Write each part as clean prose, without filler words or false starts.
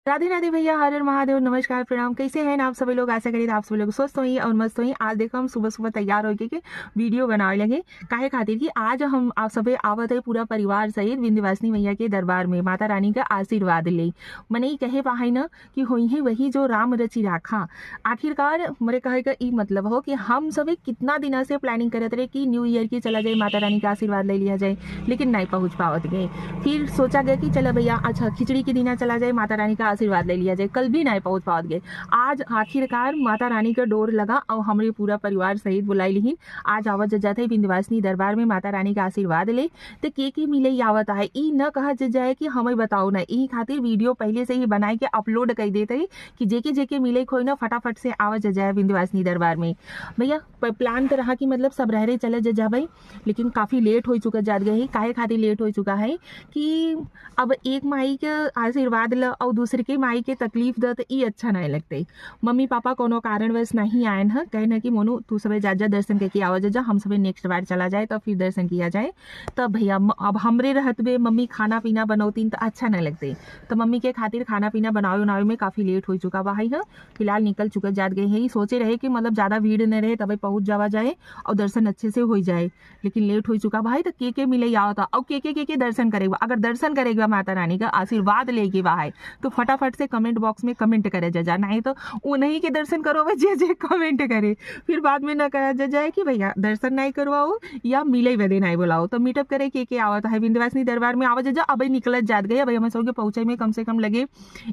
राधे राधे भैया, हर हर महादेव, नमस्कार, प्रणाम। कैसे हैं आप सभी लोग? आशा करिए आप सभी लोग स्वस्थ होई और मस्त होई। आज देखो हम सुबह सुबह तैयार होके के वीडियो बनावे लगे। काहे खातिर कि आज हम आप सभी आवत है पूरा परिवार सहित विंध्यवासिनी मैया के दरबार में माता रानी का आशीर्वाद ले। मने ई कहे पाहे न कि होई है वही जो राम रचि राखा। आखिरकार मेरे कहे का ई मतलब हो कि हम सभी कितना दिना से प्लानिंग करत रहे कि न्यू ईयर की चला जाए, माता रानी का आशीर्वाद ले लिया जाए, लेकिन नहीं पहुंच पावत गए। फिर सोचा गया कि चला भैया अच्छा खिचड़ी के दिना चला जाए, माता रानी का आशीर्वाद ले लिया जाए। कल भी नहीं पहुंच पावत गए। आज आखिरकार माता रानी का डोर लगा और हमारे पूरा परिवार सहित बुलाई ली। आज आवत जाते विंध्यवासिनी दरबार में माता रानी का आशीर्वाद ले। तो के मिले आवत है ई न कहा जाए कि हमें बताओ ना, ई खातिर वीडियो पहले से ही बनाए के अपलोड कर देते कि जेके जेके मिले खोई ना फटाफट से आवत जाए विंध्यवासिनी दरबार में। भैया प्लान तो रहा कि मतलब सब रह रहे चले जा भाई, लेकिन काफी लेट हो चुका जात गए। काहे खातिर लेट हो चुका है कि अब एक माई के आशीर्वाद ल और दूसरे के माई के तकलीफ द तो ई अच्छा नहीं लगते। मम्मी पापा कोनो कारणवश नहीं आए हैं, कहना कि मोनू तू सब जा दर्शन करके आवा जा, हम सब नेक्स्ट बार चला जाए तो फिर दर्शन किया जाए। तब भैया अब हमरे रहत बे मम्मी खाना पीना बनौती तो अच्छा नहीं लगते, तो मम्मी के खातिर खाना पीना बनावे उनावे में काफी लेट हो चुका भाई है। फिलहाल निकल चुका जात गए है। सोचे रहे कि मतलब ज्यादा भीड़ न रहे तब पहुंच जावा जाए और दर्शन अच्छे से हो जाए, लेकिन लेट हो चुका भाई। तो के मिले आवता और के दर्शन करेगा। अगर दर्शन करेगा माता रानी का आशीर्वाद लेके बाहर तो फटाफट से कमेंट बॉक्स में कमेंट करे जा, नहीं तो उन्हीं के दर्शन करो जे जे कमेंट करे। फिर बाद में न कहा जाए कि भैया दर्शन नहीं करवाओ या मिले वदे नहीं बुलाओ। तो मीटअप करे के आवत है विंध्यवासिनी दरबार में आवा जा। अब निकलत जात गए भाई, हम सब के पहुंचे में कम से कम लगे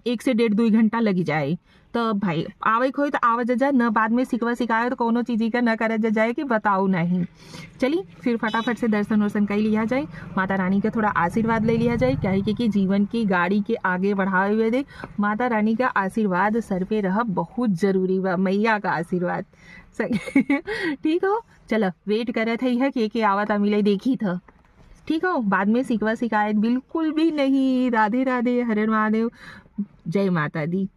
1 से 1.5-2 घंटा लगी जाए। तो भाई आवे खोई तो आवा जा न बाद में सिकवा सिखाए तो कोनो चीज का न करे जाए कि बताओ नहीं। चलिए फिर फटाफट से दर्शन वर्शन कर लिया जाए, माता रानी का थोड़ा आशीर्वाद ले लिया जाए। क्या है कि जीवन की गाड़ी के आगे बढ़ाए हुए दे माता रानी का आशीर्वाद सर पे रह बहुत जरूरी बा, मैया का आशीर्वाद सही ठीक हो। चलो वेट करे थे है के आवता मिले देखी था, ठीक हो। बाद में सिकवा शिकायत बिल्कुल भी नहीं। राधे राधे, हर हर महादेव, जय माता दी।